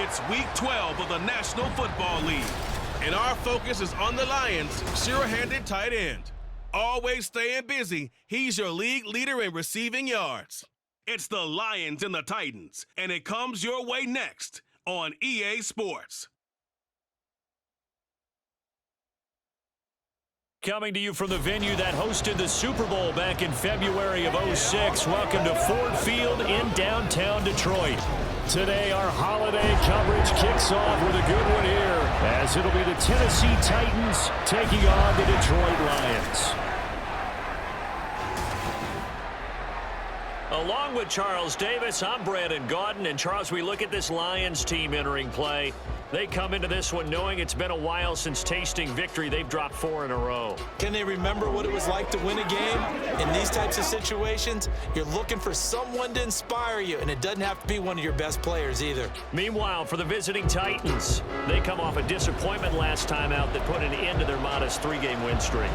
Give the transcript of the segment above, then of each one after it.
It's Week 12 of the National Football League, and our focus is on the Lions' sure-handed tight end. Always staying busy, he's your league leader in receiving yards. It's the Lions and the Titans, and it comes your way next on EA Sports. Coming to you from the venue that hosted the Super Bowl back in February of '06. Welcome to Ford Field in downtown Detroit. Today, our holiday coverage kicks off with a good one here, as it'll be the Tennessee Titans taking on the Detroit Lions. Along with Charles Davis, I'm Brandon Gaudin. And Charles, we look at this Lions team entering play. They come into this one knowing it's been a while since tasting victory. They've dropped 4 in a row. Can they remember what it was like to win a game? In these types of situations, you're looking for someone to inspire you, and it doesn't have to be one of your best players either. Meanwhile, for the visiting Titans, they come off a disappointment last time out that put an end to their modest 3-game win streak.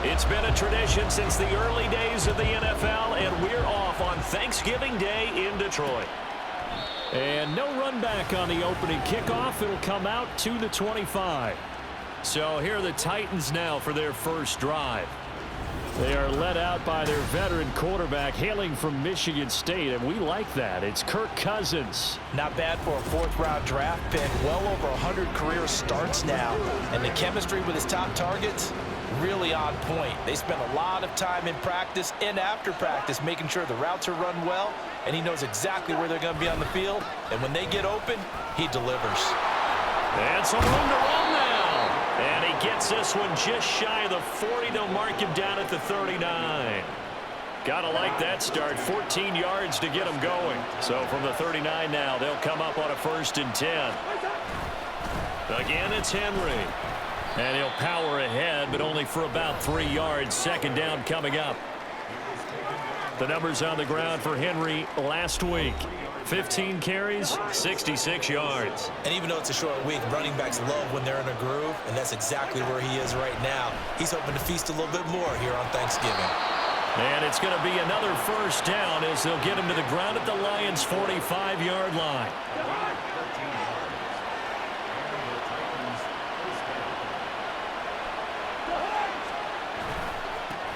It's been a tradition since the early days of the NFL, and we're off on Thanksgiving Day in Detroit. And no run back on the opening kickoff. It'll come out to the 25. So here are the Titans now for their first drive. They are led out by their veteran quarterback hailing from Michigan State, and we like that. It's Kirk Cousins. Not bad for a 4th-round draft pick. Well over 100 career starts now. And the chemistry with his top targets, really on point. They spend a lot of time in practice and after practice making sure the routes are run well, and he knows exactly where they're going to be on the field. And when they get open, he delivers. And some room to run now. And he gets this one just shy of the 40. They'll mark him down at the 39. Gotta like that start. 14 yards to get him going. So from the 39 now, they'll come up on a 1st and 10. Again, it's Henry. And he'll power ahead, but only for about 3 yards. 2nd down coming up. The numbers on the ground for Henry last week. 15 carries, 66 yards. And even though it's a short week, running backs love when they're in a groove, and that's exactly where he is right now. He's hoping to feast a little bit more here on Thanksgiving. And it's going to be another 1st down as they'll get him to the ground at the Lions' 45-yard line.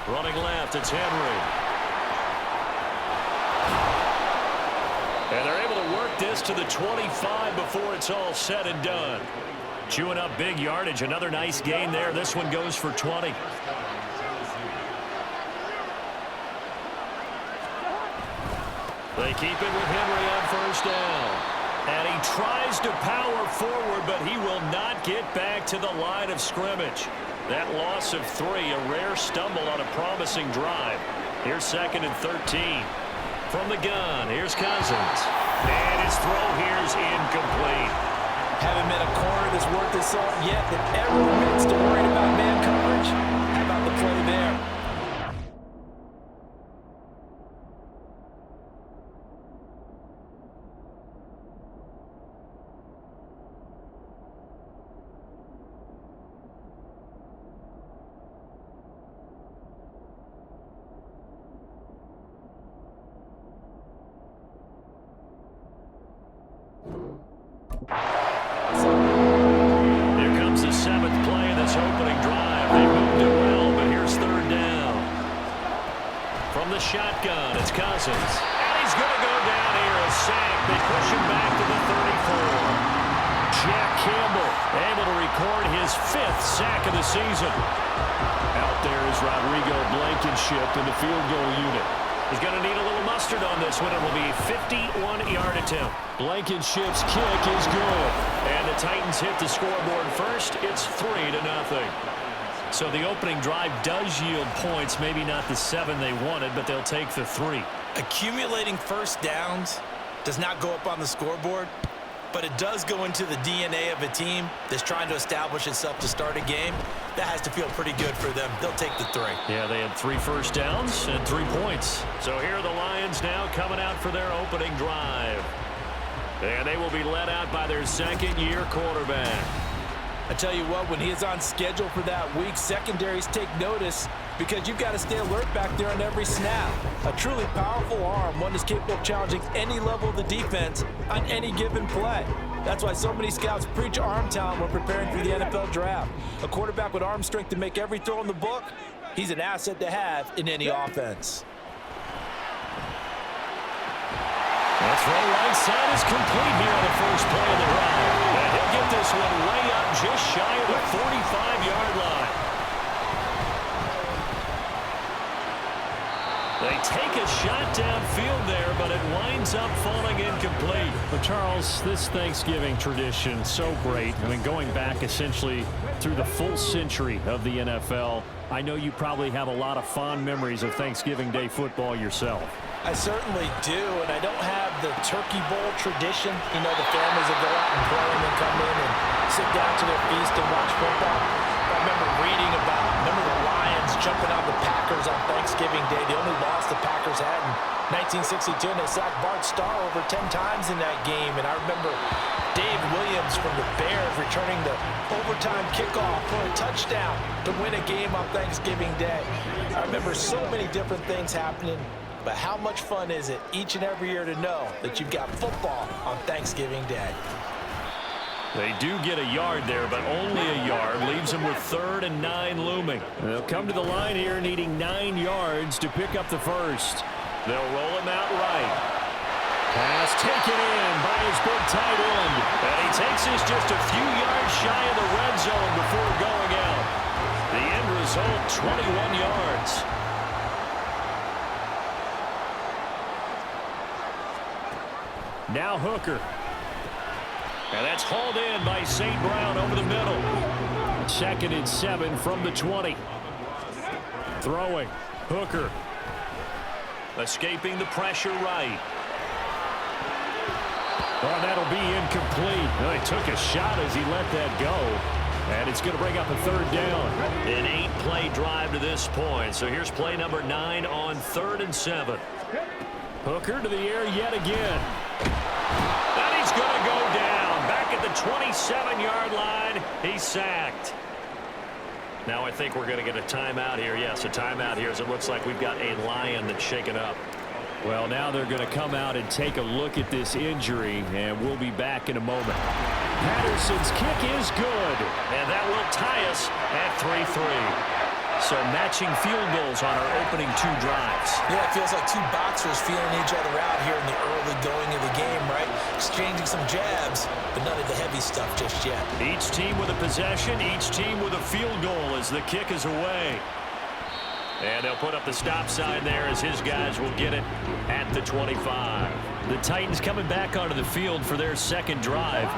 Running left, it's Henry. And they're able to work this to the 25 before it's all said and done. Chewing up big yardage. Another nice gain there. This one goes for 20. They keep it with Henry on 1st down. And he tries to power forward, but he will not get back to the line of scrimmage. That loss of 3, a rare stumble on a promising drive. Here's 2nd and 13. From the gun, here's Cousins. And his throw here's incomplete. Haven't been a corner that's worth his salt yet that ever admits to worrying about man coverage. How about the play there? Here comes the 7th play of this opening drive. They moved it well, but here's 3rd down. From the shotgun, it's Cousins. And he's going to go down here, a sack. They push him back to the 34. Jack Campbell able to record his 5th sack of the season. Out there is Rodrigo Blankenship in the field goal unit. He's going to need a little mustard on this one. It will be a 51-yard attempt. Blankenship's kick is good. And the Titans hit the scoreboard first. It's 3-0. So the opening drive does yield points. Maybe not the 7 they wanted, but they'll take the 3. Accumulating 1st downs does not go up on the scoreboard, but it does go into the DNA of a team that's trying to establish itself to start a game. That has to feel pretty good for them. They'll take the 3. Yeah, they had 3 first downs and 3 points. So here are the Lions now coming out for their opening drive. And they will be led out by their 2nd-year quarterback. I tell you what, when he is on schedule for that week, secondaries take notice because you've got to stay alert back there on every snap. A truly powerful arm, one that's capable of challenging any level of the defense on any given play. That's why so many scouts preach arm talent when preparing for the NFL draft. A quarterback with arm strength to make every throw in the book, he's an asset to have in any offense. The throw right side is complete here on the first play of the drive. And he'll get this one way up just shy of the 45-yard line. They take a shot downfield there, but it winds up falling incomplete. Well, Charles, this Thanksgiving tradition, so great. I mean, going back essentially through the full century of the NFL, I know you probably have a lot of fond memories of Thanksgiving Day football yourself. I certainly do, and I don't have the Turkey Bowl tradition. You know, the families that go out and play and then come in and sit down to their feast and watch football. I remember reading about, the Lions jumping on the Packers on Thanksgiving Day. The only loss the Packers had in 1962, and they sacked Bart Starr over 10 times in that game. And I remember Dave Williams from the Bears returning the overtime kickoff for a touchdown to win a game on Thanksgiving Day. I remember so many different things happening. But how much fun is it each and every year to know that you've got football on Thanksgiving Day? They do get a yard there, but only a yard. Leaves them with 3rd and 9 looming. They'll come to the line here needing 9 yards to pick up the first. They'll roll him out right. Pass taken in by his big tight end. And he takes us just a few yards shy of the red zone before going out. The end result, 21 yards. Now Hooker. And that's hauled in by St. Brown over the middle. 2nd and 7 from the 20. Throwing. Hooker. Escaping the pressure right. Oh, that'll be incomplete. Well, he took a shot as he let that go. And it's going to bring up a 3rd down. An 8-play drive to this point. So here's play number 9 on 3rd and 7. Hooker to the air yet again. And he's going to go down. Back at the 27-yard line. He's sacked. Now I think we're going to get a timeout here. Yes, a timeout here as it looks like we've got a Lion that's shaken up. Well, now they're going to come out and take a look at this injury, and we'll be back in a moment. Patterson's kick is good. And that will tie us at 3-3. So matching field goals on our opening 2 drives. Yeah, it feels like 2 boxers feeling each other out here in the early going of the game, right? Exchanging some jabs, but none of the heavy stuff just yet. Each team with a possession, each team with a field goal as the kick is away. And they'll put up the stop sign there as his guys will get it at the 25. The Titans coming back onto the field for their 2nd drive.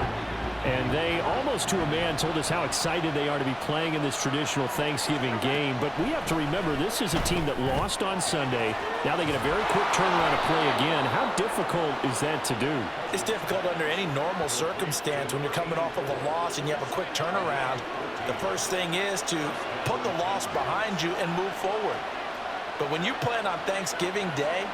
And they, almost to a man, told us how excited they are to be playing in this traditional Thanksgiving game. But we have to remember, this is a team that lost on Sunday. Now they get a very quick turnaround to play again. How difficult is that to do? It's difficult under any normal circumstance when you're coming off of a loss and you have a quick turnaround. The first thing is to put the loss behind you and move forward. But when you play on Thanksgiving Day,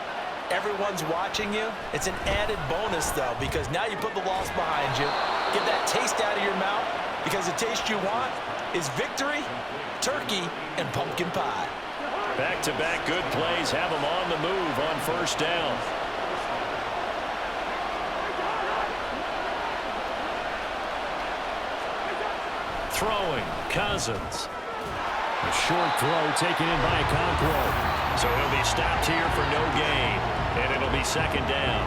everyone's watching you. It's an added bonus, though, because now you put the loss behind you. Get that taste out of your mouth, because the taste you want is victory, turkey, and pumpkin pie. Back-to-back good plays have them on the move on 1st down. Throwing, Cousins. A short throw taken in by Conquo. So he'll be stopped here for no gain, and it'll be 2nd down.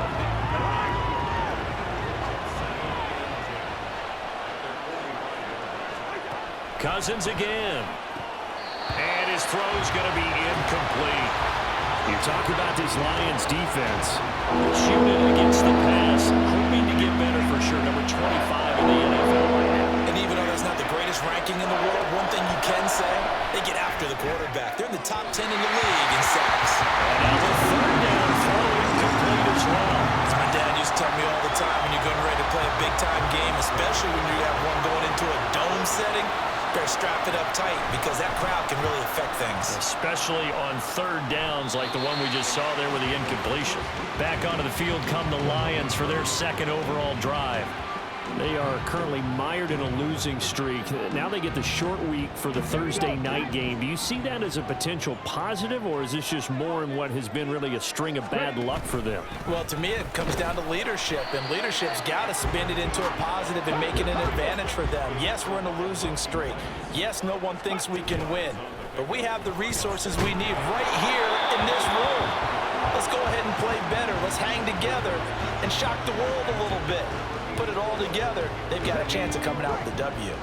Cousins again. And his throw's going to be incomplete. You talk about this Lions defense. Shooting against the pass, hoping to get better for sure. Number 25 in the NFL. And even though that's not the greatest ranking in the world, one thing you can say, they get after the quarterback. They're in the top 10 in the league in sacks. And now the 3rd down throw incomplete as well. As my dad used to tell me all the time, when you're getting ready to play a big-time game, especially when you have one going into a dome setting, better strap it up tight because that crowd can really affect things. Especially on 3rd downs like the one we just saw there with the incompletion. Back onto the field come the Lions for their 2nd overall drive. They are currently mired in a losing streak. Now they get the short week for the Thursday night game. Do you see that as a potential positive, or is this just more in what has been really a string of bad luck for them? Well, to me, it comes down to leadership, and leadership's got to spin it into a positive and make it an advantage for them. Yes, we're in a losing streak. Yes, no one thinks we can win, but we have the resources we need right here in this room. Let's go ahead and play better. Let's hang together and shock the world a little bit. Put it all together, they've got a chance of coming out with the W.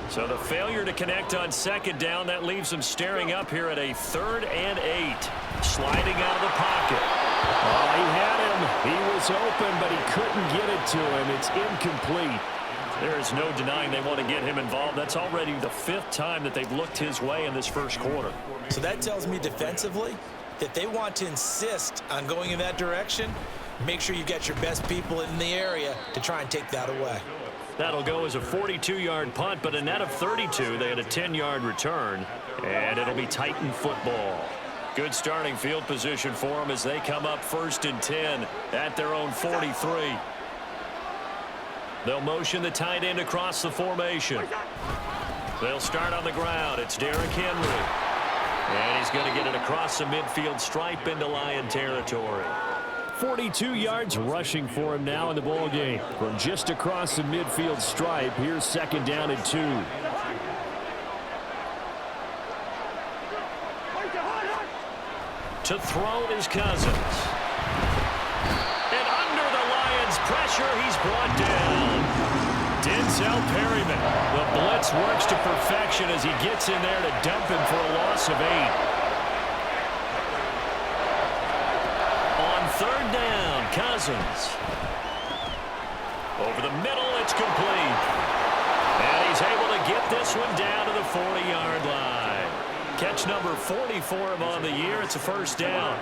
So the failure to connect on second down, that leaves them staring up here at a 3rd and 8. Sliding out of the pocket. Oh, he had him. He was open, but he couldn't get it to him. It's incomplete. There is no denying they want to get him involved. That's already the 5th time that they've looked his way in this first quarter. So that tells me defensively that they want to insist on going in that direction. Make sure you get your best people in the area to try and take that away. That'll go as a 42-yard punt, but a net of 32. They had a 10-yard return, and it'll be Titan football. Good starting field position for them as they come up 1st and 10 at their own 43. They'll motion the tight end across the formation. They'll start on the ground. It's Derrick Henry. And he's going to get it across the midfield stripe into Lion territory. 42 yards rushing for him now in the ball game. From just across the midfield stripe, here's 2nd down and 2. To throw is Cousins. And under the Lions' pressure, he's brought down. Denzel Perryman. The blitz works to perfection as he gets in there to dump him for a loss of 8. 3rd down, Cousins. Over the middle, it's complete. And he's able to get this one down to the 40-yard line. Catch number 40 for him on the year. It's a 1st down.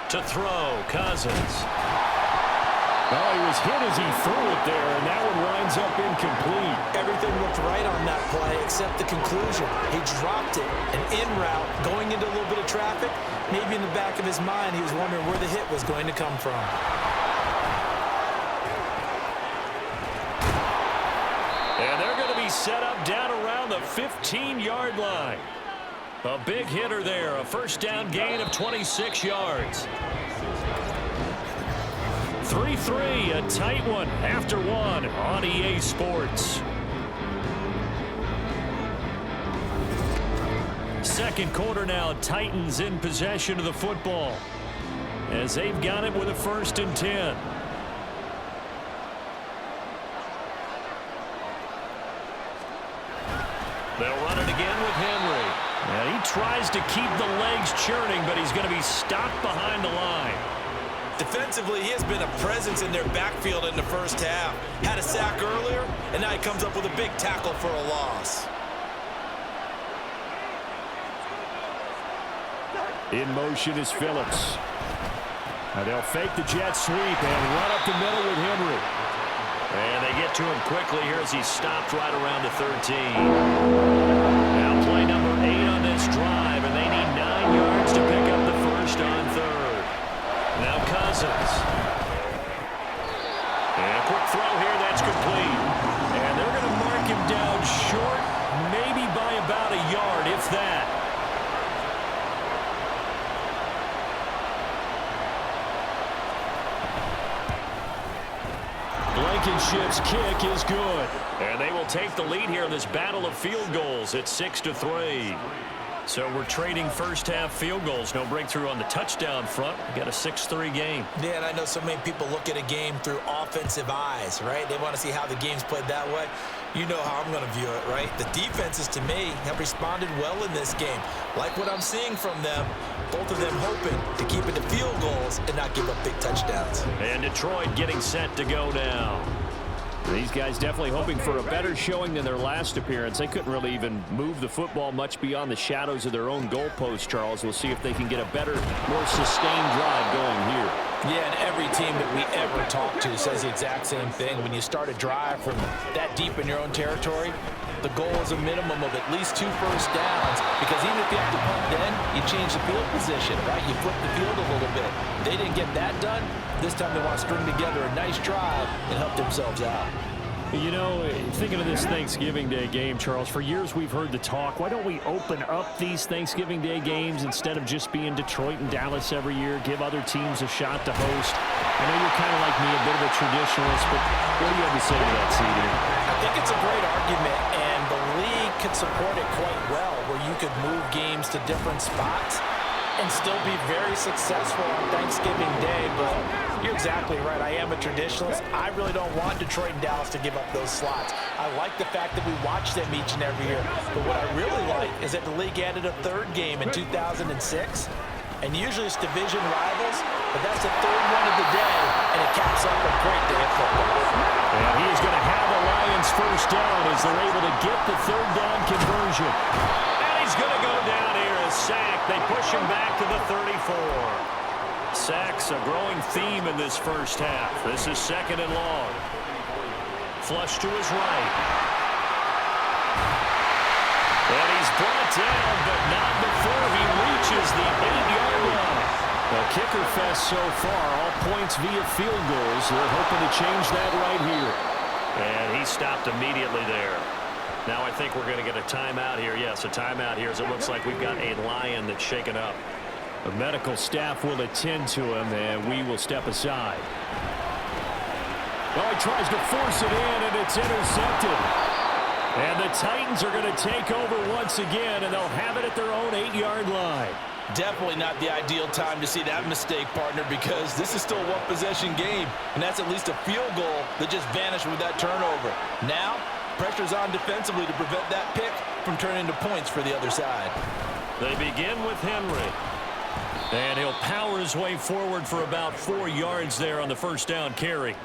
To throw, Cousins. Oh, he was hit as he threw it there, and that one winds up incomplete. Everything looked right on that play except the conclusion. He dropped it, an in route, going into a little bit of traffic. Maybe in the back of his mind, he was wondering where the hit was going to come from. And they're going to be set up down around the 15-yard line. A big hitter there, a 1st down gain of 26 yards. 3-3, a tight one after 1 on EA Sports. 2nd quarter now, Titans in possession of the football as they've got it with a 1st and 10. They'll run it again with Henry. And he tries to keep the legs churning, but he's going to be stopped behind the line. Defensively, he has been a presence in their backfield in the 1st half. Had a sack earlier, and now he comes up with a big tackle for a loss. In motion is Phillips. Now they'll fake the jet sweep and run up the middle with Henry. And they get to him quickly here as he's stopped right around the 13. Now play number 8 on this drive, and they need 9 yards to pick up the 1st on 3rd. Now Cousins. And a quick throw here, that's complete. And they're going to mark him down short, maybe by about a yard, if that. Blankenship's kick is good. And they will take the lead here in this battle of field goals at 6-3. So we're trading 1st half field goals. No breakthrough on the touchdown front. We got a 6-3 game. Yeah, and I know so many people look at a game through offensive eyes, right? They want to see how the game's played that way. You know how I'm going to view it, right? The defenses, to me, have responded well in this game. Like what I'm seeing from them, both of them hoping to keep it to field goals and not give up big touchdowns. And Detroit getting set to go now. These guys definitely hoping for a better showing than their last appearance. They couldn't really even move the football much beyond the shadows of their own goalpost, Charles. We'll see if they can get a better, more sustained drive going here. Yeah, and every team that we ever talk to says the exact same thing. When you start a drive from that deep in your own territory, the goal is a minimum of at least 2 first downs, because even if you have to punt then, you change the field position, right? You flip the field a little bit. They didn't get that done. This time they want to string together a nice drive and help themselves out. You know, thinking of this Thanksgiving Day game, Charles, for years we've heard the talk, why don't we open up these Thanksgiving Day games instead of just being Detroit and Dallas every year, give other teams a shot to host? I know you're kind of like me, a bit of a traditionalist, but what do you have to say to that, CD? I think it's a great argument, and the league could support it quite well, where you could move games to different spots and still be very successful on Thanksgiving Day. But you're exactly right. I am a traditionalist. I really don't want Detroit and Dallas to give up those slots. I like the fact that we watch them each and every year. But what I really like is that the league added a third game in 2006. And usually it's division rivals, but that's the third one of the day, and it caps off a great day of football. And he's going to have the Lions first down as they're able to get the third down conversion. And he's going to go down here, a sack. They push him back to the 34. Sacks a growing theme in this first half. This is 2nd and long. Flush to his right. And he's brought down, but not before he reaches the 8-yard line. The kicker fest so far, all points via field goals. They're hoping to change that right here. And he stopped immediately there. Now I think we're going to get a timeout here. Yes, a timeout here as it looks like we've got a Lion that's shaken up. The medical staff will attend to him, and we will step aside. Oh, he tries to force it in, and it's intercepted. And the Titans are going to take over once again, and they'll have it at their own 8-yard line. Definitely not the ideal time to see that mistake, partner, because this is still a one-possession game, and that's at least a field goal that just vanished with that turnover. Now, pressure's on defensively to prevent that pick from turning into points for the other side. They begin with Henry. And he'll power his way forward for about 4 yards there on the first down carry.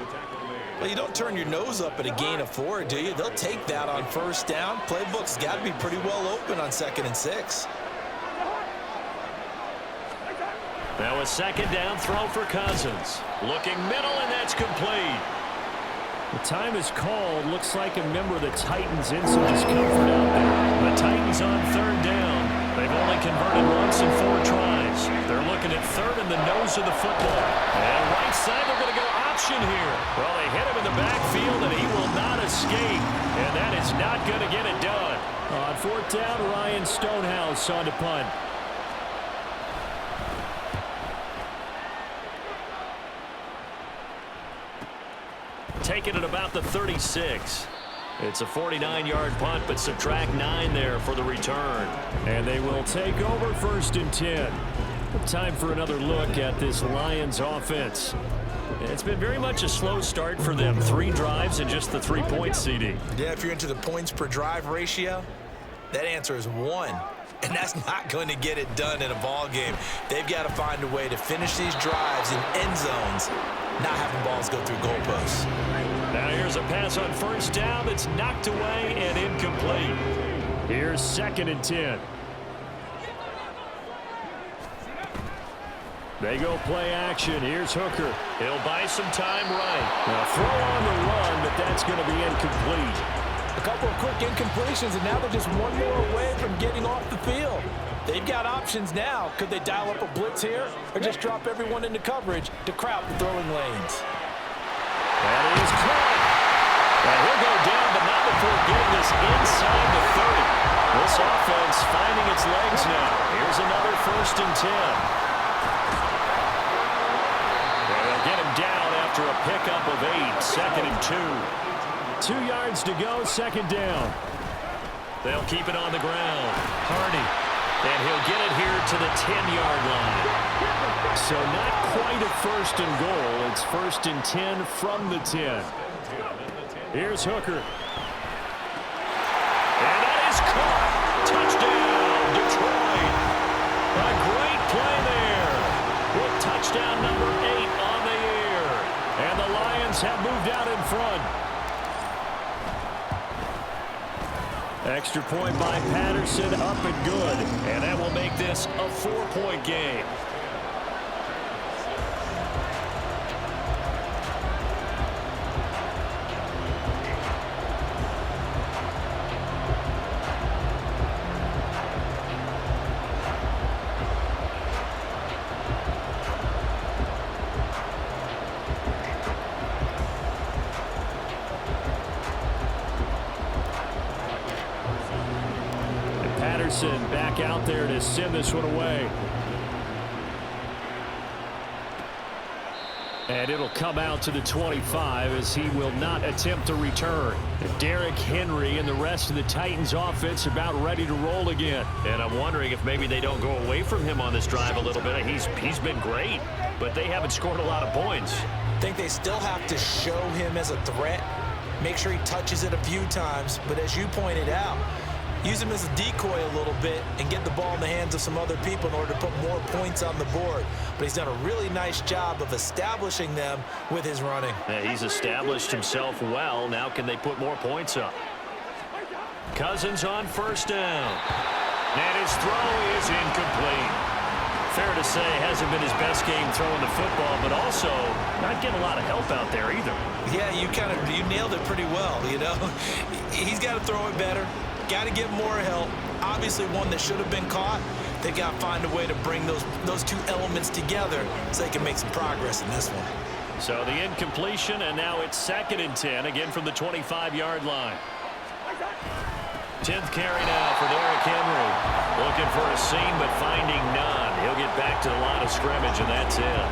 Well, you don't turn your nose up at a gain of 4, do you? They'll take that on first down. Playbook's got to be pretty well open on 2nd and 6. Now a 2nd down throw for Cousins. Looking middle, and that's complete. The time is called. Looks like a member of the Titans in some discomfort out there. The Titans on 3rd down. They've only converted once in 4 tries. They're looking at 3rd in the nose of the football. And right side, they're going to go option here. Well, they hit him in the backfield, and he will not escape. And that is not going to get it done. On 4th down, Ryan Stonehouse on to punt. Taking it about the 36. It's a 49-yard punt, but subtract 9 there for the return. And they will take over 1st and 10. Time for another look at this Lions offense. It's been very much a slow start for them. 3 drives and just the 3 points, CD. Yeah, if you're into the points per drive ratio, that answer is 1. And that's not going to get it done in a ball game. They've got to find a way to finish these drives in end zones, not having balls go through goalposts. Now here's a pass on 1st down that's knocked away and incomplete. Here's 2nd and 10. They go play action. Here's Hooker. He'll buy some time right. Now throw on the run, but that's going to be incomplete. A couple of quick incompletions, and now they're just one more away from getting off the field. They've got options now. Could they dial up a blitz here or just drop everyone into coverage to crowd the throwing lanes? That is caught. And he'll go down, but not before getting this inside the 30. This offense finding its legs now. Here's another 1st and 10. And they'll get him down after a pickup of 8. 2nd and 2. 2 yards to go, 2nd down. They'll keep it on the ground. Hardy. And he'll get it here to the 10-yard line. So not quite a 1st and goal. It's 1st and 10 from the 10. Here's Hooker. And that is caught. Touchdown, Detroit. A great play there. With touchdown number 8 on the year. And the Lions have moved out in front. Extra point by Patterson, up and good. And that will make this a 4-point game. Anderson back out there to send this one away. And it'll come out to the 25 as he will not attempt to return. Derrick Henry and the rest of the Titans offense about ready to roll again. And I'm wondering if maybe they don't go away from him on this drive a little bit. He's been great, but they haven't scored a lot of points. I think they still have to show him as a threat, make sure he touches it a few times, but as you pointed out, use him as a decoy a little bit and get the ball in the hands of some other people in order to put more points on the board. But he's done a really nice job of establishing them with his running. Yeah, he's established himself well. Now can they put more points up? Cousins on first down. And his throw is incomplete. Fair to say, hasn't been his best game throwing the football, but also not getting a lot of help out there either. Yeah, you nailed it pretty well, you know. He's got to throw it better. Got to get more help. Obviously one that should have been caught. They got to find a way to bring those two elements together so they can make some progress in this one. So the incompletion, and now it's 2nd and 10, again from the 25-yard line. 10th carry now for Derrick Henry. Looking for a seam, but finding none. He'll get back to the line of scrimmage, and that's it.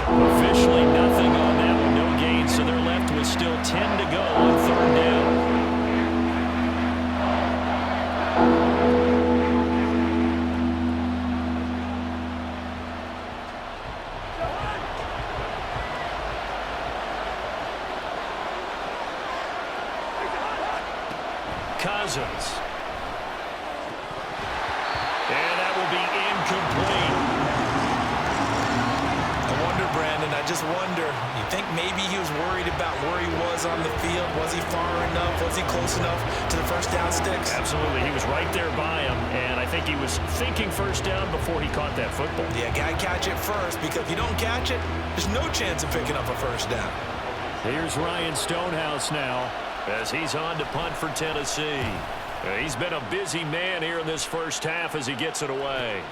Officially nothing on that one, no gain, so they're left with still 10 to go on 3rd down. Cousins. And that will be incomplete. I wonder, Brandon, I just wonder, you think maybe he was worried about where he was on the field? Was he far enough? Was he close enough to the first down sticks? Absolutely. He was right there by him, and I think he was thinking first down before he caught that football. Yeah, got to catch it first, because if you don't catch it, there's no chance of picking up a first down. Here's Ryan Stonehouse now, as he's on to punt for Tennessee. He's been a busy man here in this first half as he gets it away.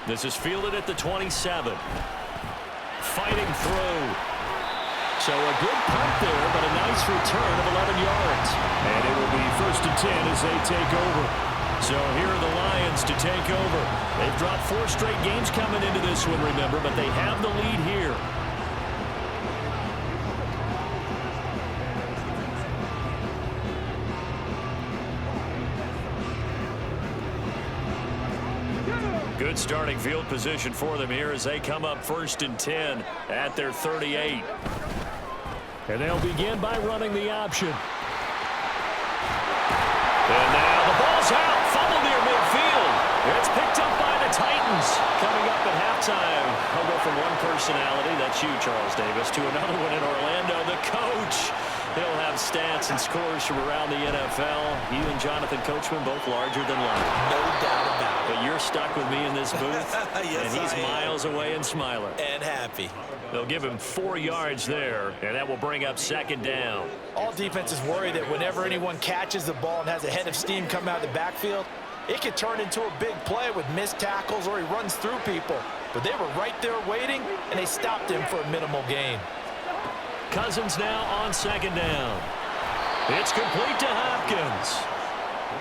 This is fielded at the 27. Fighting through. So a good punt there, but a nice return of 11 yards. And it will be 1st and 10 as they take over. So here are the Lions to take over. They've dropped 4 straight games coming into this one, remember, but they have the lead here. Good starting field position for them here as they come up 1st and 10 at their 38. And they'll begin by running the option. And now the ball's out. Fumble near midfield. It's picked up by the Titans. Coming up at halftime, I'll go from one personality, that's you, Charles Davis, to another one in Orlando, the coach. He'll have stats and scores from around the NFL. You and Jonathan Coachman both larger than life. No doubt about it. But you're stuck with me in this booth, yes, and he's miles away and smiling. And happy. They'll give him 4 yards there, and that will bring up 2nd down. All defenses worry that whenever anyone catches the ball and has a head of steam come out of the backfield, it could turn into a big play with missed tackles or he runs through people. But they were right there waiting, and they stopped him for a minimal gain. Cousins now on 2nd down. It's complete to Hopkins.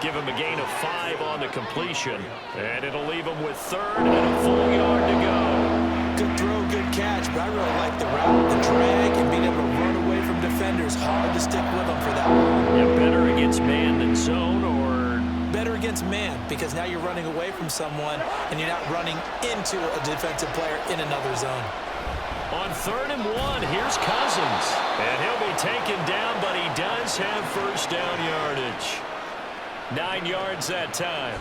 Give him a gain of 5 on the completion, and it'll leave him with 3rd and a full yard to go. Good throw, good catch, but I really like the route, the drag, and being able to run away from defenders. Hard to stick with them for that long. Yeah, better against man than zone, or? Better against man, because now you're running away from someone, and you're not running into a defensive player in another zone. On 3rd and 1, here's Cousins. And he'll be taken down, but he does have first down yardage. 9 yards that time.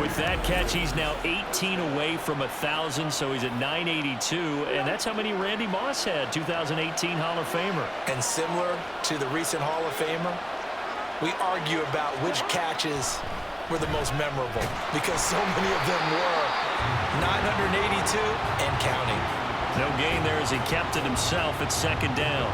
With that catch, he's now 18 away from 1,000, so he's at 982, and that's how many Randy Moss had, 2018 Hall of Famer. And similar to the recent Hall of Famer, we argue about which catches were the most memorable, because so many of them were 982 and counting. No gain there as he kept it himself at 2nd down.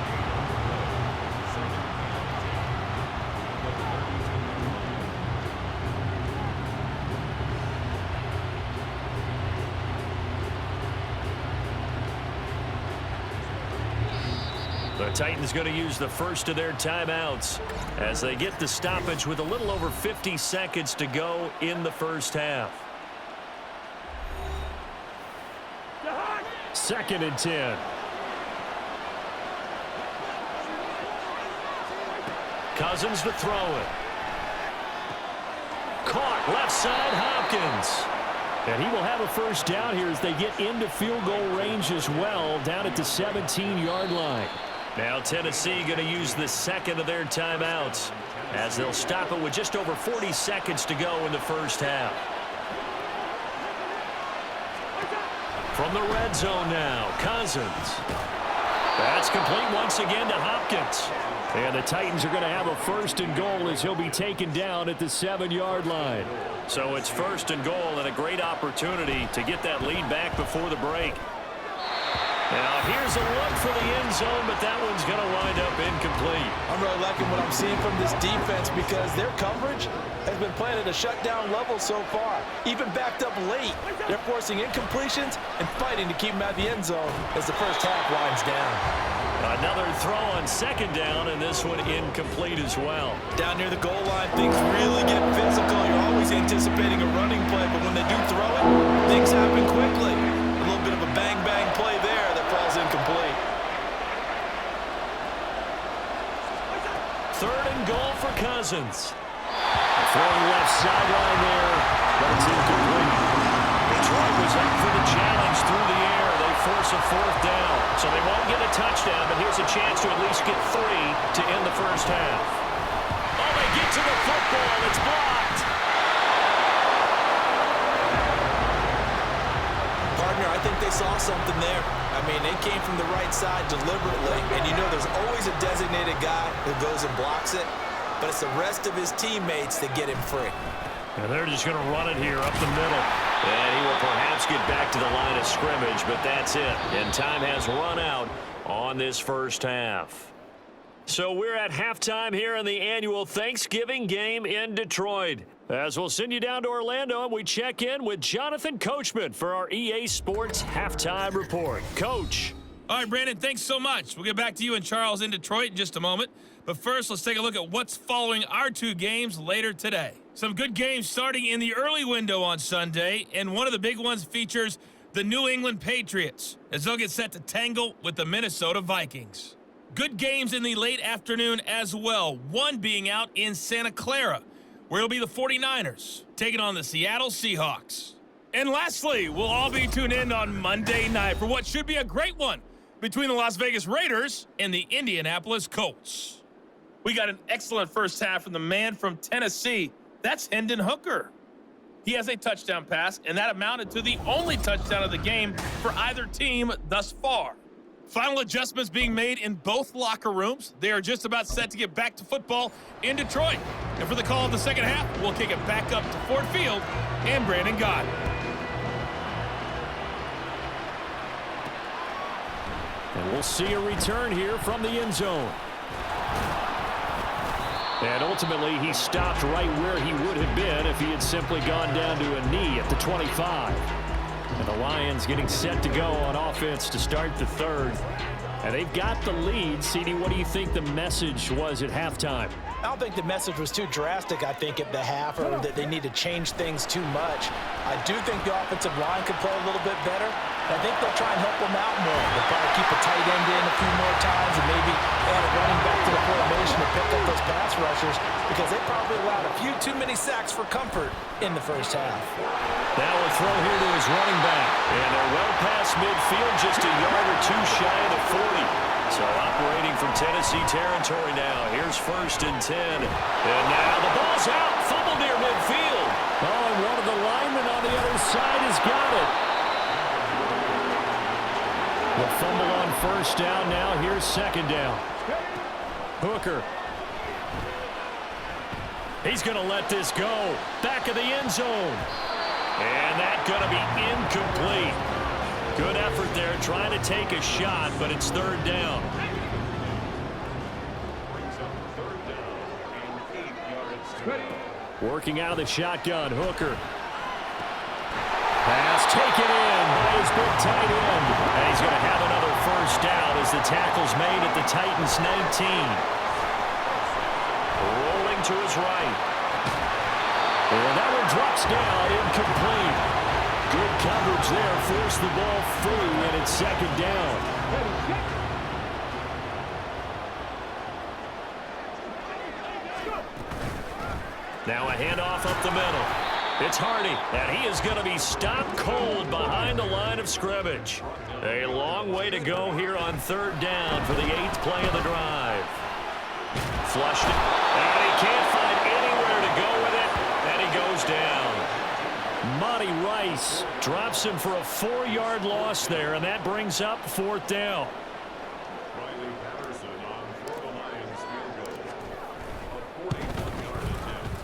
The Titans going to use the first of their timeouts as they get the stoppage with a little over 50 seconds to go in the first half. 2nd and 10. Cousins to throw it. Caught left side, Hopkins. And he will have a first down here as they get into field goal range as well, down at the 17-yard line. Now Tennessee going to use the second of their timeouts as they'll stop it with just over 40 seconds to go in the first half. From the red zone now, Cousins. That's complete once again to Hopkins. And the Titans are going to have a 1st and goal as he'll be taken down at the 7-yard line. So it's 1st and goal and a great opportunity to get that lead back before the break. Now here's a look for the end zone, but that one's going to wind up incomplete. I'm really liking what I'm seeing from this defense because their coverage has been playing at a shutdown level so far. Even backed up late, they're forcing incompletions and fighting to keep them out of the end zone as the first half winds down. Another throw on 2nd down, and this one incomplete as well. Down near the goal line, things really get physical. You're always anticipating a running play, but when they do throw it, things happen quickly. A little bit of a bang-bang play there that falls incomplete. 3rd and goal for Cousins. Throwing left sideline there, but it's incomplete. Detroit was up for the challenge through the air. They force a 4th down, so they won't get a touchdown, but here's a chance to at least get 3 to end the first half. Oh, they get to the football. It's blocked. Partner, I think they saw something there. I mean, they came from the right side deliberately, and you know there's always a designated guy who goes and blocks it, but it's the rest of his teammates that get him free. And they're just going to run it here up the middle. And he will perhaps get back to the line of scrimmage, but that's it. And time has run out on this first half. So we're at halftime here in the annual Thanksgiving game in Detroit. As we'll send you down to Orlando, and we check in with Jonathan Coachman for our EA Sports Halftime Report. Coach. All right, Brandon, thanks so much. We'll get back to you and Charles in Detroit in just a moment. But first, let's take a look at what's following our 2 games later today. Some good games starting in the early window on Sunday, and one of the big ones features the New England Patriots as they'll get set to tangle with the Minnesota Vikings. Good games in the late afternoon as well, one being out in Santa Clara, where it'll be the 49ers taking on the Seattle Seahawks. And lastly, we'll all be tuned in on Monday night for what should be a great one between the Las Vegas Raiders and the Indianapolis Colts. We got an excellent first half from the man from Tennessee. That's Hendon Hooker. He has a touchdown pass, and that amounted to the only touchdown of the game for either team thus far. Final adjustments being made in both locker rooms. They are just about set to get back to football in Detroit. And for the call of the second half, we'll kick it back up to Ford Field and Brandon Gott. And we'll see a return here from the end zone. And ultimately, he stopped right where he would have been if he had simply gone down to a knee at the 25. And the Lions getting set to go on offense to start the 3rd. And they've got the lead. CD, what do you think the message was at halftime? I don't think the message was too drastic, I think, at the half, or that they need to change things too much. I do think the offensive line could play a little bit better. I think they'll try and help them out more. They'll probably keep a tight end in a few more times and maybe add a running back to the formation to pick up those pass rushers because they probably allowed a few too many sacks for comfort in the first half. Now a throw here to his running back. And they're well past midfield, just a yard or 2 shy of the 40. So operating from Tennessee territory now. Here's 1st and 10. And now the ball's out. Fumble near midfield. Oh, and one of the linemen on the other side has got it. The fumble on 1st down. Now here's 2nd down. Hooker. He's going to let this go. Back of the end zone. And that's going to be incomplete. Good effort there, trying to take a shot, but it's 3rd down. Working out of the shotgun, Hooker. Pass taken in by his big tight end. And he's going to have another first down as the tackle's made at the Titans' 19. Rolling to his right. And that one drops down, incomplete. Good coverage there, forced the ball free, and it's second down. Now a handoff up the middle. It's Hardy, and he is going to be stopped cold behind the line of scrimmage. A long way to go here on third down for the 8th play of the drive. Flushed it, and he can't find anywhere to go with it, and he goes down. Monty Rice drops him for a 4-yard loss there, and that brings up 4th down.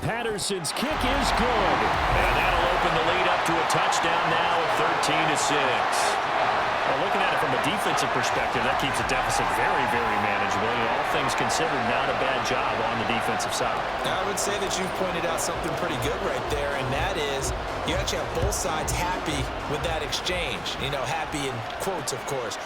Patterson's kick is good. And that'll open the lead up to a touchdown now at 13-6. Well, looking at it from a defensive perspective, that keeps the deficit very, very manageable. And all things considered, not a bad job on the defensive side. I would say that you've pointed out something pretty good right there, and that is you actually have both sides happy with that exchange. You know, happy in quotes, of course.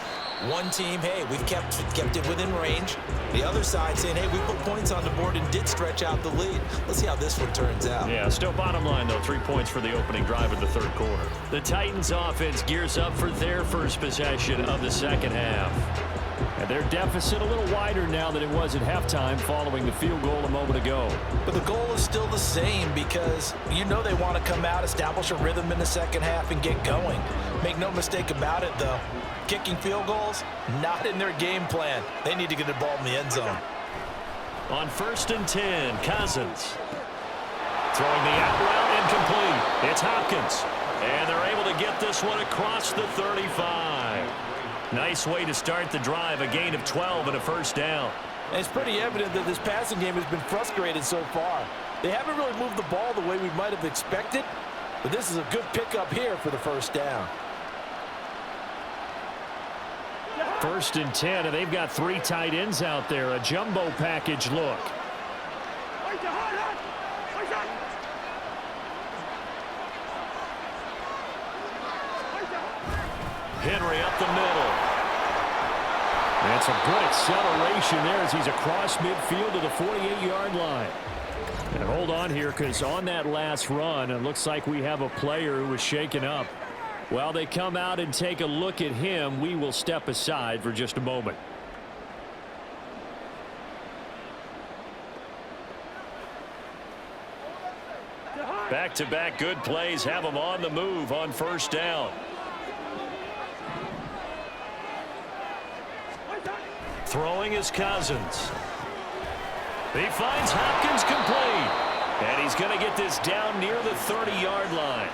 One team, hey, we've kept it within range. The other side saying, hey, we put points on the board and did stretch out the lead. Let's see how this one turns out. Yeah, still bottom line, though, 3 points for the opening drive of the third quarter. The Titans offense gears up for their first possession of the second half. And their deficit a little wider now than it was at halftime following the field goal a moment ago. But the goal is still the same because you know they want to come out, establish a rhythm in the second half, and get going. Make no mistake about it, though. Kicking field goals, not in their game plan. They need to get the ball in the end zone. On 1st and 10, Cousins. Throwing the out route, incomplete. It's Hopkins. And they're able to get this one across the 35. Nice way to start the drive, a gain of 12 and a first down. And it's pretty evident that this passing game has been frustrated so far. They haven't really moved the ball the way we might have expected, but this is a good pickup here for the first down. 1st and 10, and they've got 3 tight ends out there. A jumbo package look. Henry up the middle. That's a good acceleration there as he's across midfield to the 48-yard line. And hold on here, because on that last run, it looks like we have a player who was shaken up. While they come out and take a look at him, we will step aside for just a moment. Back-to-back good plays have them on the move on first down. Throwing is Cousins. He finds Hopkins complete. And he's going to get this down near the 30-yard line.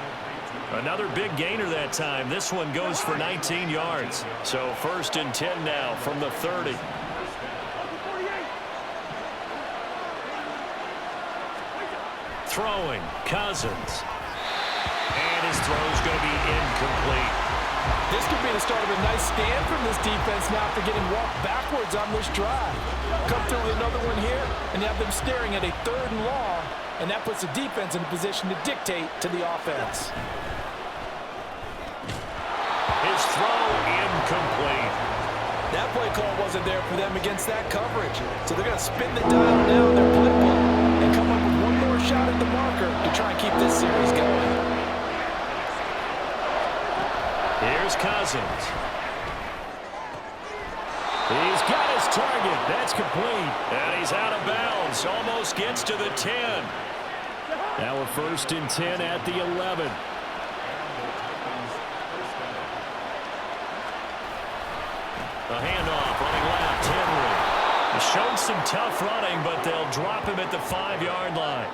Another big gainer that time. This one goes for 19 yards. So 1st and 10 now from the 30. Throwing, Cousins. And his throw's going to be incomplete. This could be the start of a nice stand from this defense now after getting walked backwards on this drive. Come through with another one here, and have them staring at a 3rd and long, and that puts the defense in a position to dictate to the offense. His throw incomplete. That play call wasn't there for them against that coverage. So they're going to spin the dial now in their playbook and come up with one more shot at the marker to try and keep this series going. Here's Cousins. He's got his target. That's complete. And he's out of bounds. Almost gets to the 10. Now we're 1st and 10 at the 11. A handoff, running left, Henry. He's shown some tough running, but they'll drop him at the 5-yard line.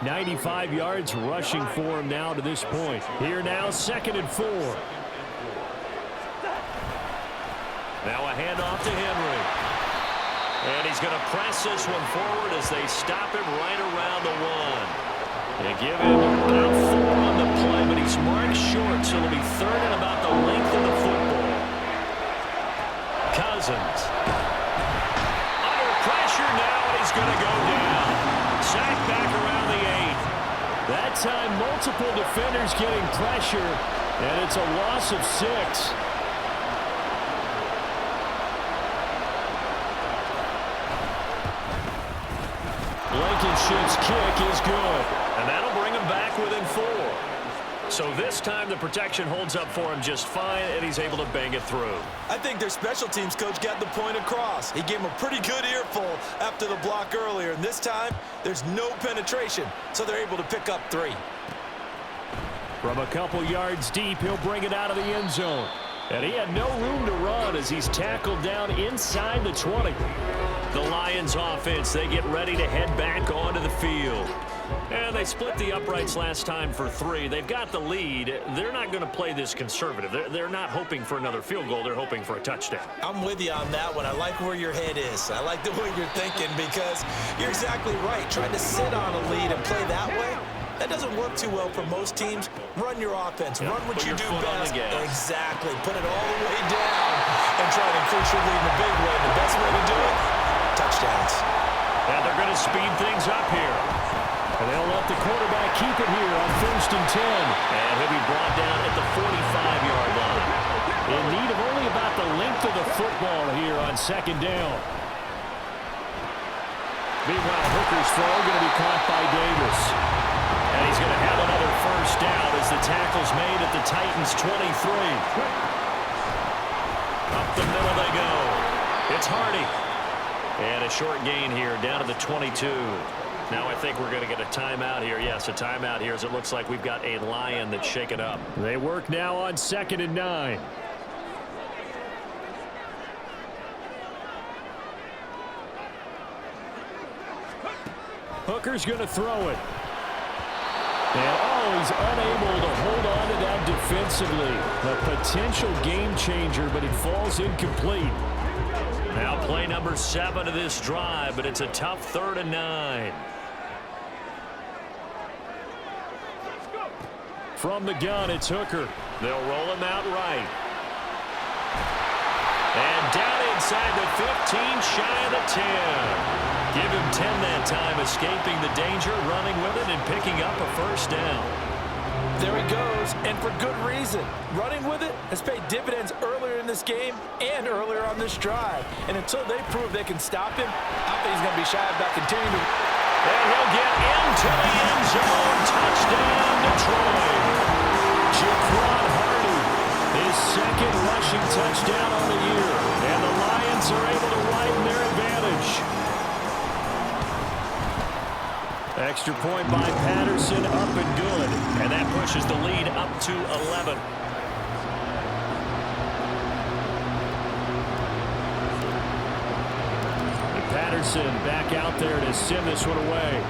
95 yards rushing for him now to this point. Here now, 2nd and 4. Now a handoff to Henry. And he's going to press this one forward as they stop him right around the 1. They give him about 4 on the play, but he's marked short, so it'll be 3rd and about the length of the football. Cousins. Under pressure now, and he's going to go down. Sacked back around the 8. That time, multiple defenders getting pressure, And it's a loss of 6. Blankenship's kick is good. And that'll bring him back within 4. So this time the protection holds up for him just fine, and he's able to bang it through. I think their special teams coach got the point across. He gave him a pretty good earful after the block earlier, and this time there's no penetration, so they're able to pick up 3. From a couple yards deep, he'll bring it out of the end zone. And he had no room to run as he's tackled down inside the 20. The Lions offense, they get ready to head back onto the field. And they split the uprights last time for 3. They've got the lead. They're not going to play this conservative. They're not hoping for another field goal. They're hoping for a touchdown. I'm with you on that one. I like where your head is. I like the way you're thinking because you're exactly right. Trying to sit on a lead and play that way, that doesn't work too well for most teams. Run your offense. Run what you do best. Exactly. Put it all the way down and try to increase your lead in a big way. The best way to do it, touchdowns. And they're going to speed things up here. And they'll let the quarterback keep it here on 1st and 10. And he'll be brought down at the 45-yard line. In need of only about the length of the football here on 2nd down. Meanwhile, Hooker's throw going to be caught by Davis. And he's going to have another 1st down as the tackle's made at the Titans' 23. Up the middle they go. It's Hardy. And a short gain here down to the 22. Now I think we're going to get a timeout here. Yes, a timeout here as it looks like we've got a Lion that's shaken up. They work now on 2nd and 9. Hooker's going to throw it. And, he's unable to hold on to that defensively. A potential game changer, but it falls incomplete. Now play number 7 of this drive, but it's a tough 3rd and 9. From the gun, it's Hooker. They'll roll him out right. And down inside the 15, shy of the 10. Give him 10 that time, escaping the danger, running with it, and picking up a 1st down. There he goes, and for good reason. Running with it has paid dividends earlier in this game and earlier on this drive. And until they prove they can stop him, I think he's going to be shy about continuing to... And he'll get into the end zone. Touchdown, Detroit. Jaquan Hardy, his 2nd rushing touchdown on the year. And the Lions are able to widen their advantage. Extra point by Patterson, up and good. And that pushes the lead up to 11. Patterson back out there to send this one away.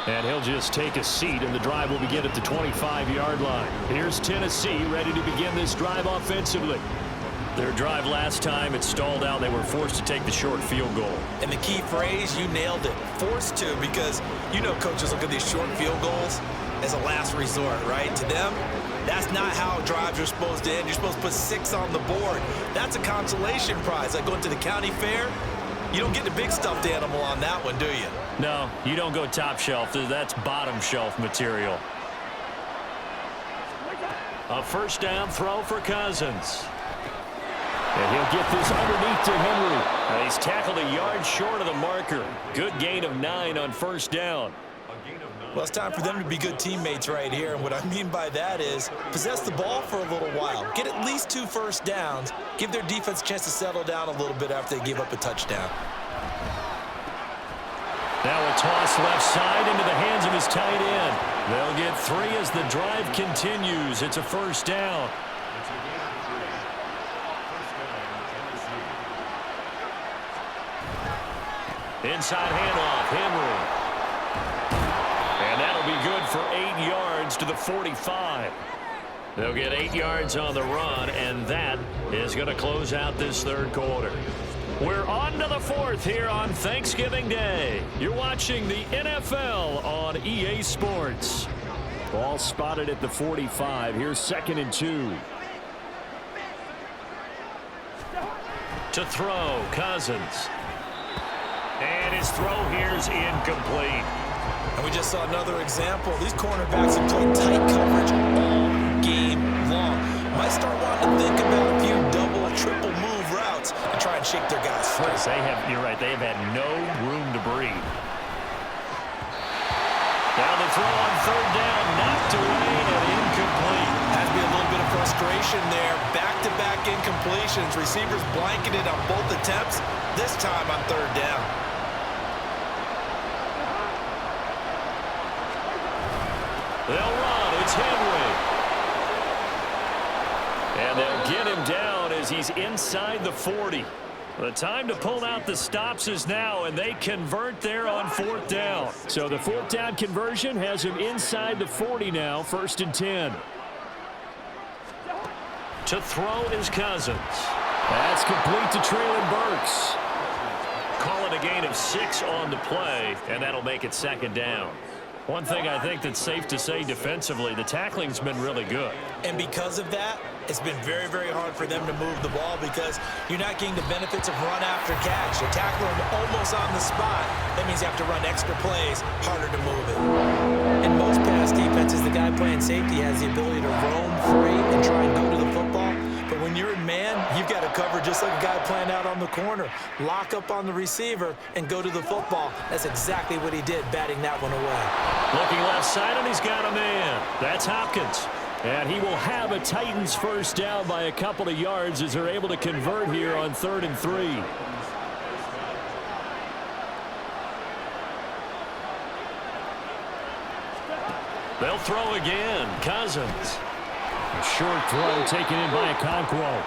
And he'll just take a seat, and the drive will begin at the 25-yard line. Here's Tennessee ready to begin this drive offensively. Their drive last time, it stalled out. They were forced to take the short field goal. And the key phrase, you nailed it. Forced to, because you know coaches look at these short field goals as a last resort, right? To them, that's not how drives are supposed to end. You're supposed to put 6 on the board. That's a consolation prize. Like going to the county fair, you don't get the big stuffed animal on that one, do you? No, you don't go top shelf. That's bottom shelf material. A 1st down throw for Cousins. And he'll get this underneath to Henry. And he's tackled a yard short of the marker. Good gain of 9 on 1st down. Well, it's time for them to be good teammates right here. And what I mean by that is possess the ball for a little while. Get at least 2 1st downs. Give their defense a chance to settle down a little bit after they give up a touchdown. Now a toss left side into the hands of his tight end. They'll get 3 as the drive continues. It's a 1st down. Inside handoff, Henry. And that'll be good for 8 yards to the 45. They'll get 8 yards on the run, and that is going to close out this 3rd quarter. We're on to the 4th here on Thanksgiving Day. You're watching the NFL on EA Sports. Ball spotted at the 45. Here's 2nd and 2. To throw, Cousins. And his throw here is incomplete. And we just saw another example. These cornerbacks have played tight coverage all game long. Might start wanting to think about a few double, triple move routes and try and shake their guys free. You're right. They have had no room to breathe. Now the throw on third down, knocked away and incomplete. Has to be a little bit of frustration there. Back-to-back incompletions. Receivers blanketed on both attempts, this time on third down. They'll run. It's Henry. And they'll get him down as he's inside the 40. The time to pull out the stops is now, and they convert there on fourth down. So the fourth down conversion has him inside the 40 now, 1st and 10. To throw is Cousins. That's complete to Traylon Burks. Call it a gain of 6 on the play, and that'll make it 2nd down. One thing I think that's safe to say defensively, the tackling's been really good. And because of that, it's been very, very hard for them to move the ball because you're not getting the benefits of run after catch. You're tackling almost on the spot. That means you have to run extra plays, harder to move it. In most pass defenses, the guy playing safety has the ability to roam free and try and go to the football. But when you're in man, you've got to cover just like a guy playing out on the corner. Lock up on the receiver and go to the football. That's exactly what he did, batting that one away. Looking left side, and he's got a man. That's Hopkins. And he will have a Titans first down by a couple of yards as they're able to convert here on 3rd and 3. They'll throw again. Cousins. A short throw taken in by Okonkwo.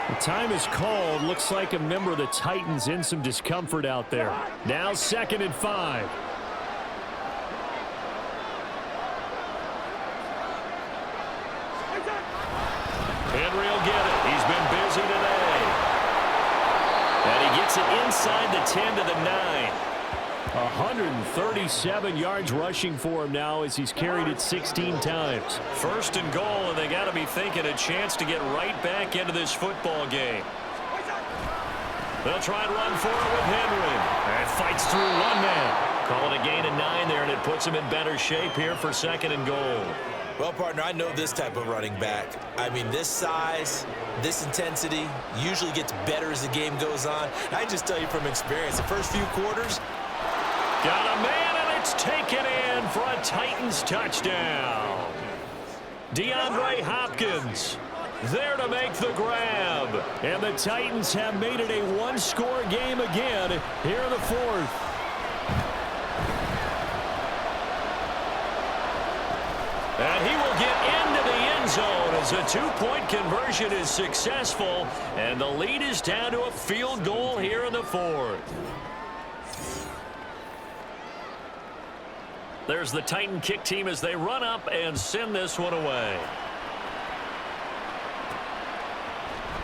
The time is called. Looks like a member of the Titans in some discomfort out there. Now 2nd and 5. Henry will get it. He's been busy today. And he gets it inside the 10 to the 9. 137 yards rushing for him now as he's carried it 16 times. 1st and goal, and they got to be thinking a chance to get right back into this football game. They'll try and run for it with Henry. And fights through one man. Call it a gain of 9 there, and it puts him in better shape here for 2nd and goal. Well, partner, I know this type of running back. I mean, this size, this intensity usually gets better as the game goes on. I can just tell you from experience, the first few quarters. Got a man, and it's taken in for a Titans touchdown. DeAndre Hopkins there to make the grab. And the Titans have made it a one-score game again here in the 4th. And he will get into the end zone as a 2-point conversion is successful. And the lead is down to a field goal here in the 4th. There's the Titan kick team as they run up and send this one away.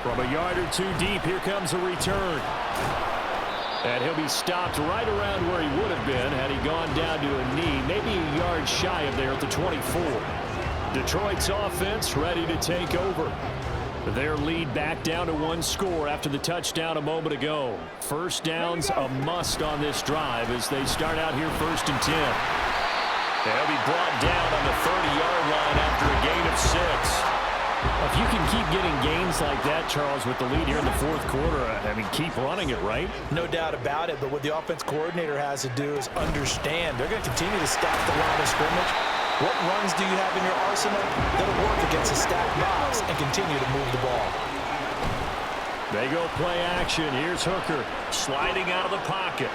From a yard or two deep, here comes a return. And he'll be stopped right around where he would have been had he gone down to a knee, maybe a yard shy of there at the 24. Detroit's offense ready to take over. Their lead back down to 1 score after the touchdown a moment ago. First down's a must on this drive as they start out here 1st and 10. They'll be brought down on the 30-yard line after a gain of 6. If you can keep getting gains like that, Charles, with the lead here in the 4th quarter, I mean, keep running it, right? No doubt about it, but what the offense coordinator has to do is understand. They're going to continue to stack the line of scrimmage. What runs do you have in your arsenal that'll work against a stacked box and continue to move the ball? They go play action. Here's Hooker. Sliding out of the pocket.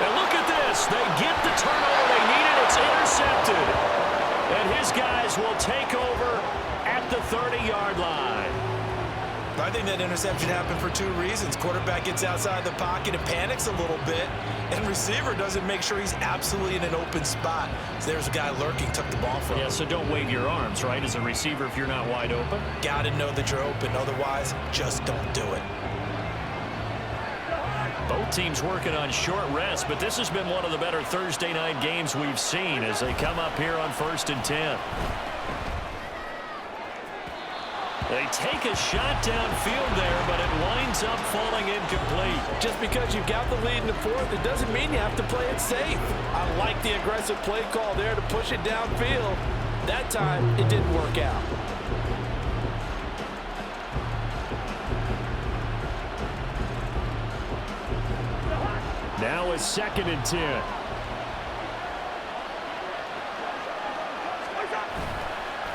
And look at this. They get the turnover they needed. It's intercepted. And his guys will take over at the 30-yard line. I think that interception happened for 2 reasons. Quarterback gets outside the pocket and panics a little bit, and receiver doesn't make sure he's absolutely in an open spot. So there's a guy lurking, took the ball from him. Yeah, so don't wave your arms, right, as a receiver if you're not wide open. Got to know that you're open. Otherwise, just don't do it. Both teams working on short rest, but this has been one of the better Thursday night games we've seen as they come up here on 1st and 10. They take a shot downfield there, but it winds ends up falling incomplete. Just because you've got the lead in the fourth, it doesn't mean you have to play it safe. I like the aggressive play call there to push it downfield. That time, it didn't work out. Now a 2nd and 10.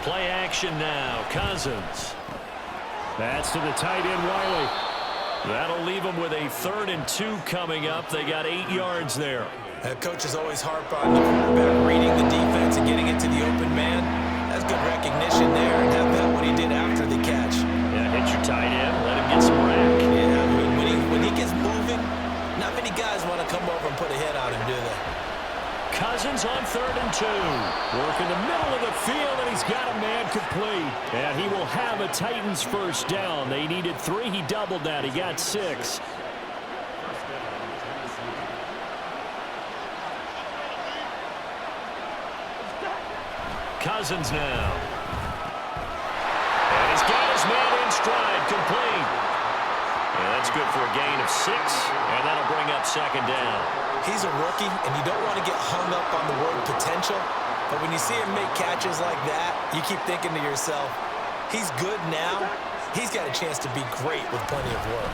Play action now. Cousins. That's to the tight end, Wiley. That'll leave them with a 3rd and 2 coming up. They got 8 yards there. Coaches always harp on the quarterback reading the defense and getting it to the open man. That's good recognition there, and how about what he did after the catch? Yeah, hit your tight end. Let him get some rack. Yeah, I mean, when he gets moving, not many guys want to come over and put a hit on him, do they? Cousins on 3rd and 2. Work in the middle of the field, and he's got a man complete. And he will have a Titans first down. They needed 3. He doubled that. He got 6. Cousins now. And he's got his man in stride, complete. And that's good for a gain of 6, and that'll bring up 2nd down. He's a rookie, and you don't want to get hung up on the word potential. But when you see him make catches like that, you keep thinking to yourself, he's good now. He's got a chance to be great with plenty of work.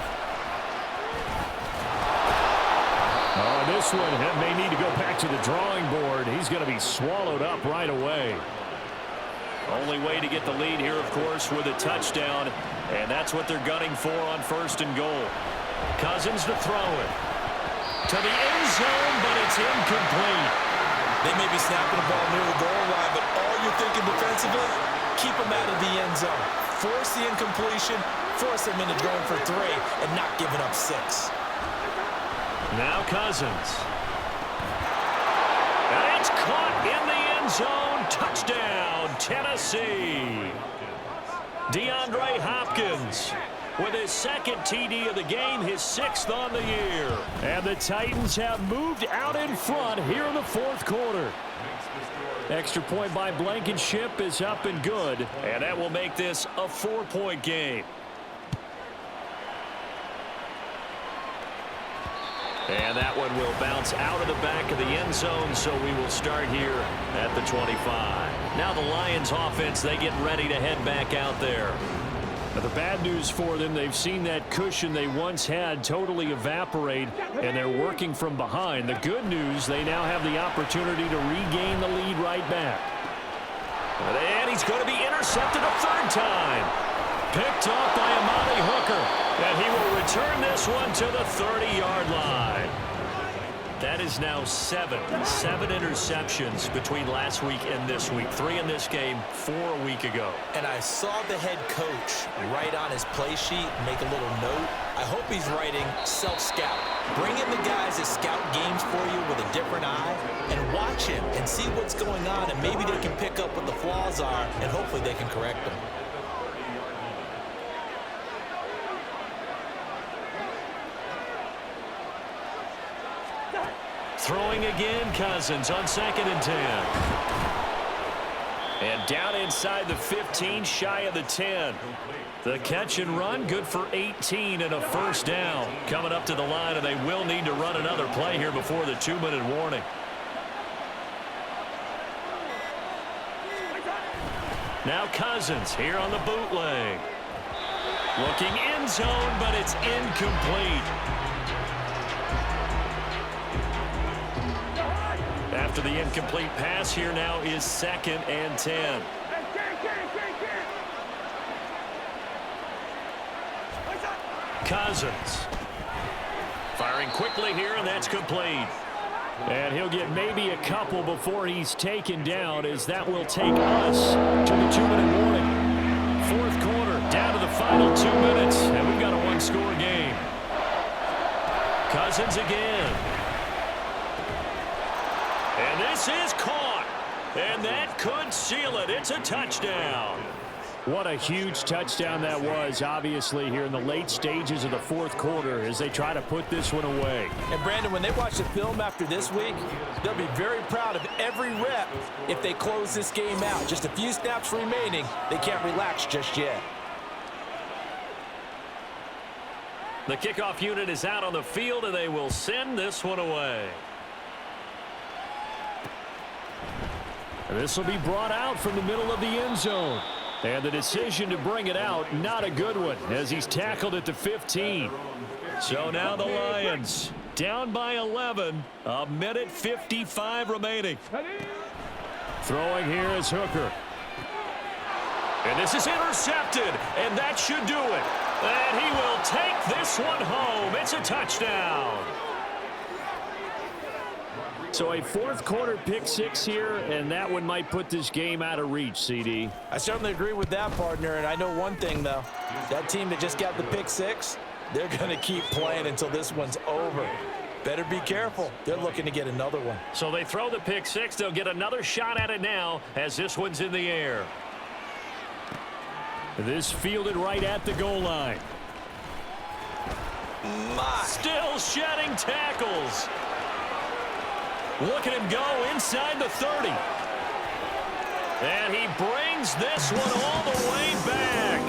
This one may need to go back to the drawing board. He's going to be swallowed up right away. Only way to get the lead here, of course, with a touchdown, and that's what they're gunning for on 1st and goal. Cousins to throw it. To the end zone, but it's incomplete. They may be snapping the ball near the goal line, but all you're thinking defensively, keep them out of the end zone. Force the incompletion, force them into going for 3, and not giving up 6. Now Cousins. And it's caught in the end zone. Touchdown, Tennessee. DeAndre Hopkins with his 2nd TD of the game, his 6th on the year. And the Titans have moved out in front here in the 4th quarter. Extra point by Blankenship is up and good. And that will make this a 4-point game. And that one will bounce out of the back of the end zone, so we will start here at the 25. Now the Lions offense, they get ready to head back out there. Now the bad news for them, they've seen that cushion they once had totally evaporate, and they're working from behind. The good news, they now have the opportunity to regain the lead right back. And he's going to be intercepted a 3rd time. Picked off by Amani Hooker. And he will return this one to the 30-yard line. That is now 7 interceptions between last week and this week. 3 in this game, 4 a week ago. And I saw the head coach write on his play sheet, make a little note. I hope he's writing self-scout. Bring in the guys that scout games for you with a different eye and watch him and see what's going on, and maybe they can pick up what the flaws are, and hopefully they can correct them. Throwing again, Cousins on 2nd and 10. And down inside the 15, shy of the 10. The catch and run, good for 18 and a 1st down. Coming up to the line, and they will need to run another play here before the 2-minute warning. Now Cousins here on the bootleg. Looking end zone, but it's incomplete. After the incomplete pass, here now is 2nd and 10. Cousins firing quickly here, and that's complete. And he'll get maybe a couple before he's taken down, as that will take us to the 2-minute warning. 4th quarter, down to the final 2 minutes, and we've got a 1-score game. Cousins again. And this is caught. And that could seal it. It's a touchdown. What a huge touchdown that was, obviously, here in the late stages of the 4th quarter as they try to put this one away. And, Brandon, when they watch the film after this week, they'll be very proud of every rep if they close this game out. Just a few snaps remaining. They can't relax just yet. The kickoff unit is out on the field, and they will send this one away. And this will be brought out from the middle of the end zone. And the decision to bring it out, not a good one, as he's tackled at the 15. So now the Lions down by 11, a minute 55 remaining. Throwing here is Hooker. And this is intercepted, and that should do it. And he will take this one home. It's a touchdown. So a fourth quarter pick six here, and that one might put this game out of reach, CD. I certainly agree with that, partner, and I know one thing, though. That team that just got the pick six, they're going to keep playing until this one's over. Better be careful. They're looking to get another one. So they throw the pick six. They'll get another shot at it now as this one's in the air. This fielded right at the goal line. Still shedding tackles. Look at him go inside the 30. And he brings this one all the way back.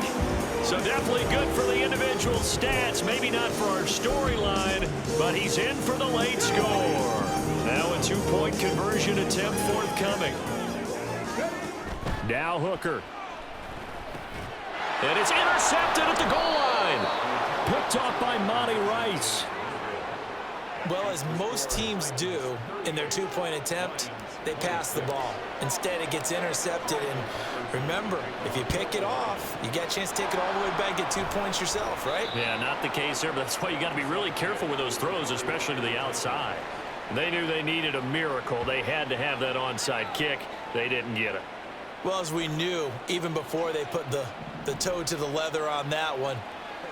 So definitely good for the individual stats. Maybe not for our storyline, but he's in for the late score. Now a two-point conversion attempt forthcoming. Now Hooker. And it's intercepted at the goal line. Picked off by Monty Rice. Well, as most teams do in their two-point attempt, they pass the ball. Instead, it gets intercepted. And remember, if you pick it off, you get a chance to take it all the way back, get 2 points yourself, right? Yeah, not the case there, but that's why you got to be really careful with those throws, especially to the outside. They knew they needed a miracle. They had to have that onside kick. They didn't get it. Well, as we knew, even before they put the toe to the leather on that one,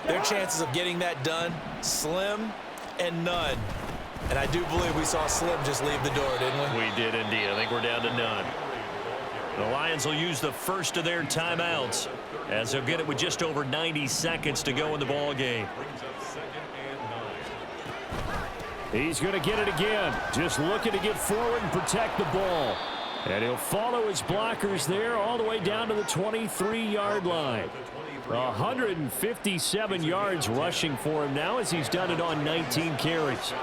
their chances of getting that done, slim and none. And I do believe we saw Slim just leave the door, didn't we? We did indeed. I think we're down to none. The Lions will use the first of their timeouts as they'll get it with just over 90 seconds to go in the ball game. He's going to get it again. Just looking to get forward and protect the ball. And he'll follow his blockers there all the way down to the 23-yard line. 157 yards rushing for him now as he's done it on 19 carries.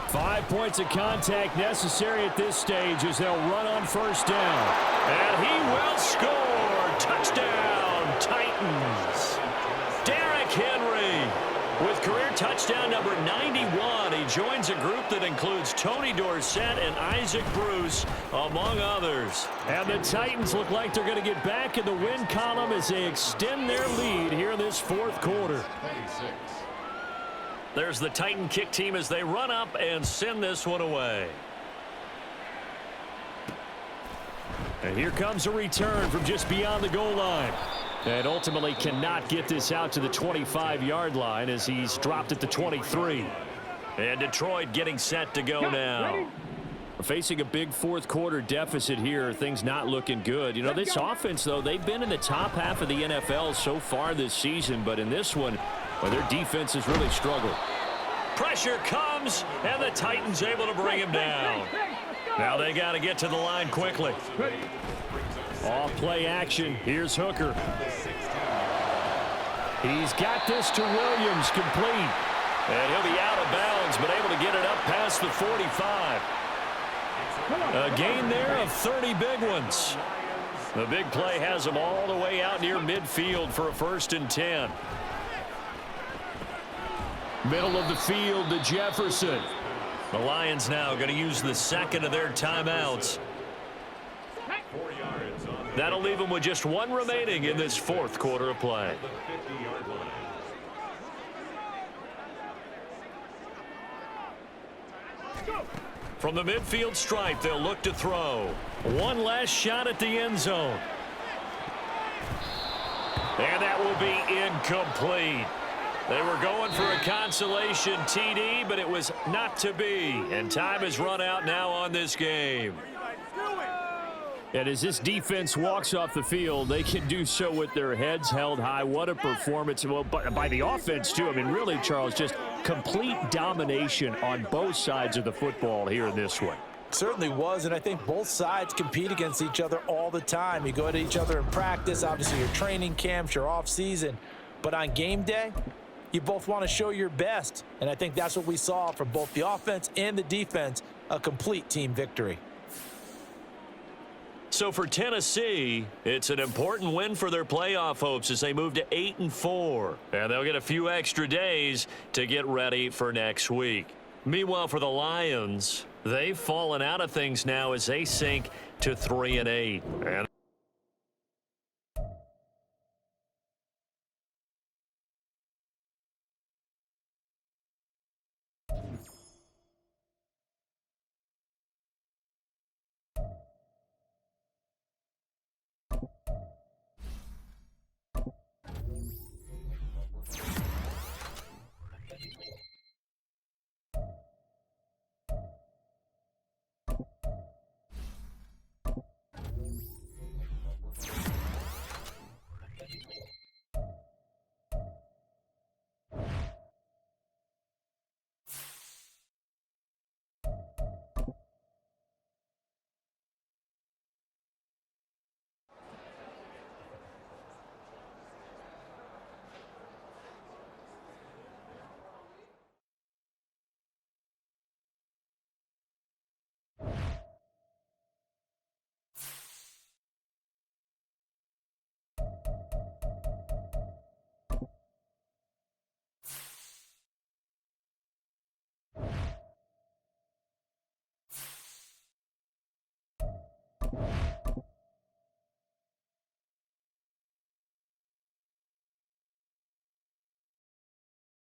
Five points of contact necessary at this stage as they'll run on first down. And he will score. Touchdown, Titans. Derrick Henry with career touchdown number 91. He joins a group that includes Tony Dorsett and Isaac Bruce, among others. And the Titans look like they're going to get back in the win column as they extend their lead here in this fourth quarter. There's the Titan kick team as they run up and send this one away. And here comes a return from just beyond the goal line. And ultimately cannot get this out to the 25-yard line as he's dropped at the 23. And Detroit getting set to go now. Facing a big fourth quarter deficit here, things not looking good. You know, this offense, though, they've been in the top half of the NFL so far this season, but in this one, well, their defense has really struggled. Pressure comes, and the Titans able to bring him down. Now they got to get to the line quickly. Off play action. Here's Hooker. He's got this to Williams, complete. And he'll be out of bounds, but able to get it up past the 45. A gain there of 30 big ones. The big play has them all the way out near midfield for a 1st and 10. Middle of the field to Jefferson. The Lions now going to use the second of their timeouts. That'll leave them with just one remaining in this fourth quarter of play. From the midfield stripe, they'll look to throw. One last shot at the end zone. And that will be incomplete. They were going for a consolation TD, but it was not to be. And time has run out now on this game. And as this defense walks off the field, they can do so with their heads held high. What a performance. Well, by the offense, too. I mean, really, Charles, just complete domination on both sides of the football here in this one. Certainly was, and I think both sides compete against each other all the time. You go to each other in practice, obviously your training camps, your off-season, but on game day, you both want to show your best, and I think that's what we saw from both the offense and the defense, a complete team victory. So for Tennessee, it's an important win for their playoff hopes as they move to 8-4. And they'll get a few extra days to get ready for next week. Meanwhile, for the Lions, they've fallen out of things now as they sink to 3-8. And